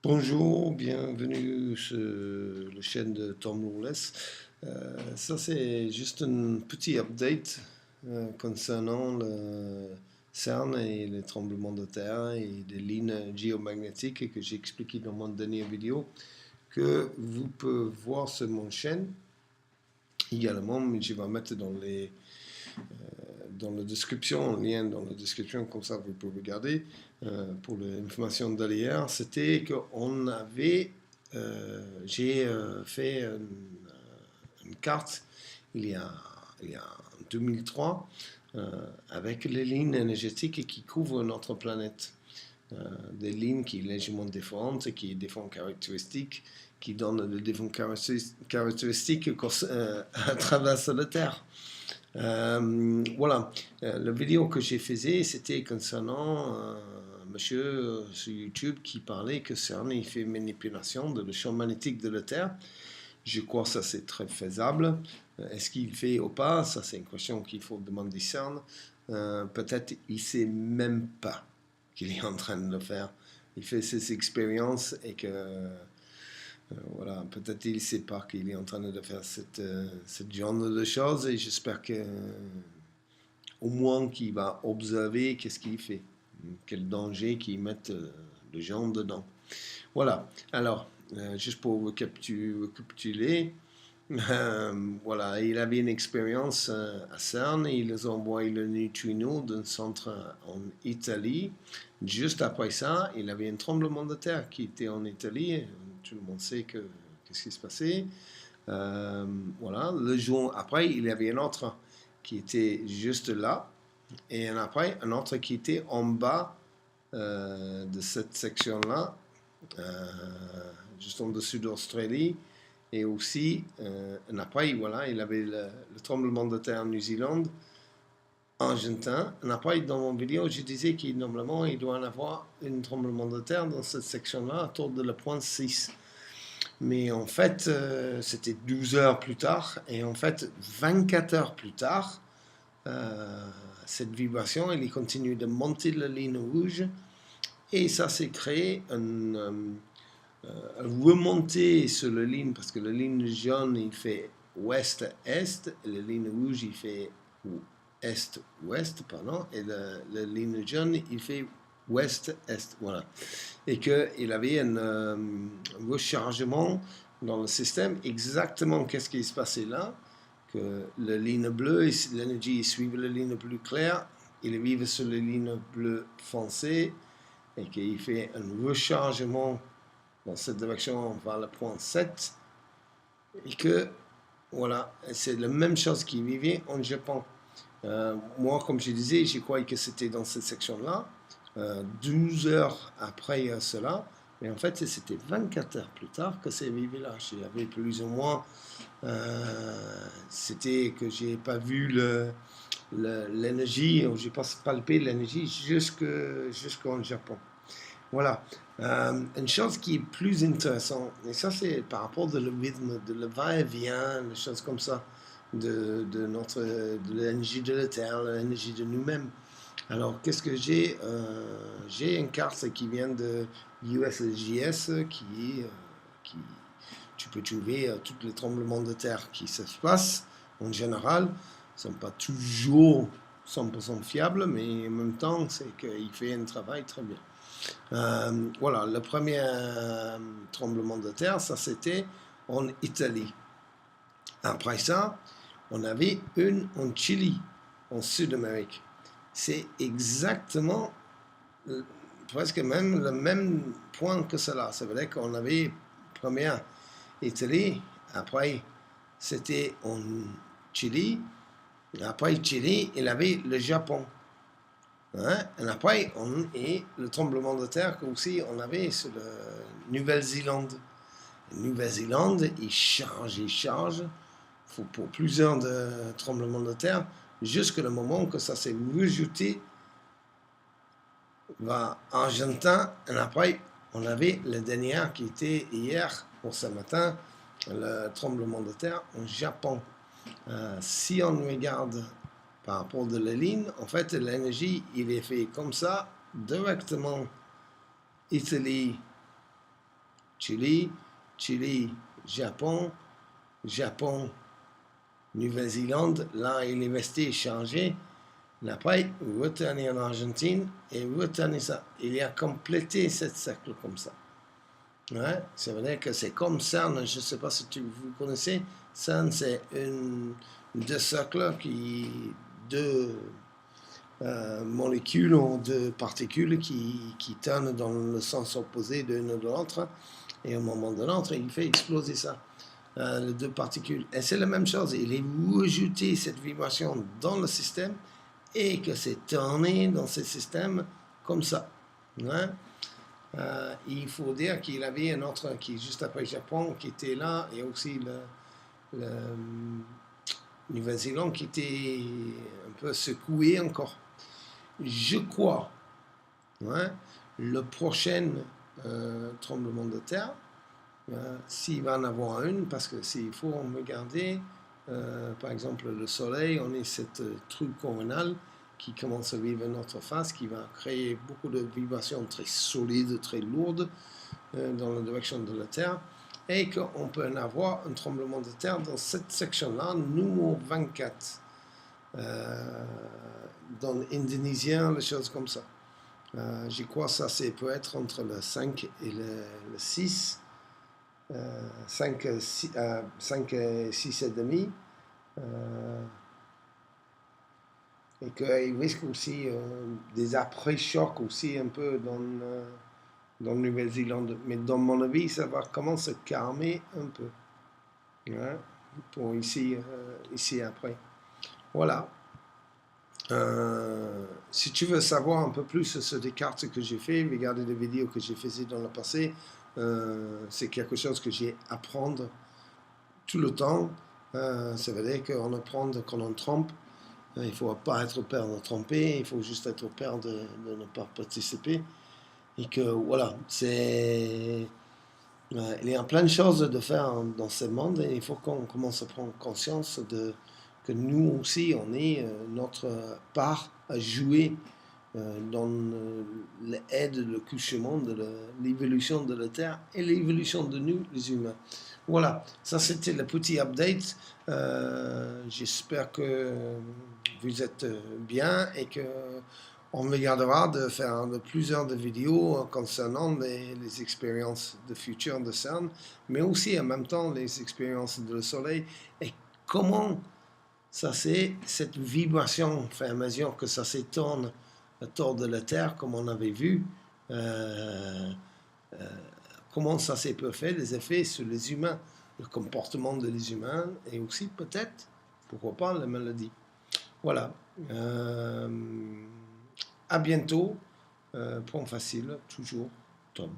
Bonjour, bienvenue sur la chaîne de Tom Lawless. Ça, c'est juste un petit update concernant le CERN et les tremblements de terre et des lignes géomagnétiques que j'ai expliqué dans mon dernière vidéo, que vous pouvez voir sur mon chaîne. Également, je vais mettre dans la description, un lien dans la description, comme ça vous pouvez regarder pour l'information derrière. C'était qu'on avait, j'ai fait une carte il y a 2003 avec les lignes énergétiques qui couvrent notre planète. Des lignes qui sont légèrement différentes, qui ont différentes caractéristiques, qui donnent des différentes caractéristiques à travers la Terre. Voilà, la vidéo que j'ai faisais, c'était concernant un monsieur sur YouTube qui parlait que CERN il fait manipulation de le champ magnétique de la Terre. Je crois que ça c'est très faisable. Est-ce qu'il fait ou pas? Ça c'est une question qu'il faut demander CERN. Peut-être il ne sait même pas qu'il est en train de le faire. Il fait ses expériences et que voilà, peut-être il ne sait pas qu'il est en train de faire cette genre de choses et j'espère que au moins qu'il va observer qu'est-ce qu'il fait, quel danger qu'il mette les gens dedans. Voilà, alors, juste pour récapituler, voilà, il avait une expérience à CERN et ils ont envoyé le neutrino d'un centre en Italie. Juste après ça, il avait un tremblement de terre qui était en Italie. Tout le monde sait qu'est-ce qui se passait. Voilà, le jour après, il y avait un autre qui était juste là et après un autre qui était en bas de cette section-là, juste en dessus d'Australie. Et aussi, après, voilà, il avait le tremblement de terre en Nouvelle-Zélande, Argentin. Et après, dans mon vidéo, je disais qu'il normalement, il doit y avoir un tremblement de terre dans cette section-là, autour de la pointe 6. Mais en fait, c'était 12 heures plus tard. Et en fait, 24 heures plus tard, cette vibration, elle continue de monter la ligne rouge. Et ça s'est créé une remontée sur la ligne, parce que la ligne jaune, il fait ouest-est, et la ligne rouge, il fait est-ouest, pardon, et la ligne jaune, il fait ouest-est, voilà. Et qu'il avait un rechargement dans le système, exactement qu'est-ce qui se passait là, que la ligne bleue, l'énergie suivait la ligne plus claire, il vive sur la ligne bleue foncée, et qu'il fait un rechargement dans cette direction vers le point 7, et que, voilà, c'est la même chose qui vivait en Japon. Moi, comme je disais, je croyais que c'était dans cette section-là, 12 heures après cela, mais en fait, c'était 24 heures plus tard que c'est arrivé là. J'avais plus ou moins, c'était que j'ai pas vu l'énergie, j'ai pas palpé l'énergie jusqu'en Japon. Voilà. Une chose qui est plus intéressante, et ça c'est par rapport de le rythme, de le va-et-vient, des choses comme ça, de l'énergie de la Terre, l'énergie de nous-mêmes. Alors, qu'est-ce que j'ai? J'ai une carte qui vient de USGS qui tu peux trouver tous les tremblements de terre qui se passent en général. Ils ne sont pas toujours 100% fiables, mais en même temps, c'est qu'il fait un travail très bien. Voilà, le premier tremblement de terre, ça c'était en Italie. Après ça, on avait une en Chili, en Sud-Amérique. C'est exactement presque même le même point que cela. Ça veut dire qu'on avait première Italie, après c'était en Chili, après Chili, il avait le Japon. Hein? Et après, et le tremblement de terre aussi, on avait sur la Nouvelle-Zélande. Nouvelle-Zélande, il charge, pour plusieurs tremblements de terre, jusqu'au moment que ça s'est rejeté vers Argentin. Et après, on avait le dernier qui était hier, pour ce matin, le tremblement de terre au Japon. Si on regarde par rapport de la ligne, en fait, l'énergie, il est fait comme ça, directement Italie, Chili, Chili, Japon, Japon, Nouvelle-Zélande. Là, il est resté changé. Après, retourner en Argentine et retourner ça. Il a complété ce cercle comme ça. Ouais, ça veut dire que c'est comme CERN, je ne sais pas si vous connaissez. CERN, c'est deux cercles deux molécules ou deux particules qui tournent dans le sens opposé l'une de l'autre. Et au moment de l'autre, il fait exploser ça, les deux particules. Et c'est la même chose, il est rajouté cette vibration dans le système et que c'est tourné dans ce système comme ça. Ouais. Il faut dire qu'il y avait un autre qui, juste après le Japon, qui était là, et aussi le Nouvelle-Zélande qui était un peu secoué encore. Je crois, ouais, le prochain tremblement de terre, s'il va en avoir une, parce que s'il faut regarder, par exemple le soleil, on est cette truc coronal qui commence à vivre notre face, qui va créer beaucoup de vibrations très solides, très lourdes dans la direction de la Terre, et qu'on peut en avoir un tremblement de terre dans cette section-là, numéro 24, dans l'indonésien, les choses comme ça. Je crois que ça peut être entre le 5 et le 6, 5 et 6 et demi. Et qu'il risque aussi des après-chocs aussi un peu dans Nouvelle-Zélande. Mais dans mon avis, ça va commencer à se calmer un peu. Hein, pour ici après. Voilà. Si tu veux savoir un peu plus sur des cartes que j'ai fait, regarder des vidéos que j'ai faites dans le passé, c'est quelque chose que j'ai à apprendre tout le temps. Ça veut dire qu'on apprend quand on trompe. Il ne faut pas être peur de tromper, il faut juste être peur de ne pas participer. Et que voilà, il y a plein de choses de faire dans ce monde et il faut qu'on commence à prendre conscience que nous aussi, on est notre part à jouer dans l'aide, le couchement de l'évolution de la Terre et l'évolution de nous, les humains. Voilà, ça c'était le petit update. J'espère que vous êtes bien et que on me gardera de faire plusieurs vidéos concernant les expériences de futur de CERN, mais aussi en même temps les expériences de le Soleil et comment ça c'est cette vibration, enfin à mesure que ça s'étourne autour de la Terre, comme on avait vu, comment ça s'est fait, les effets sur les humains, le comportement des humains et aussi peut-être, pourquoi pas, la maladie. Voilà. À bientôt. Point facile, toujours Tom.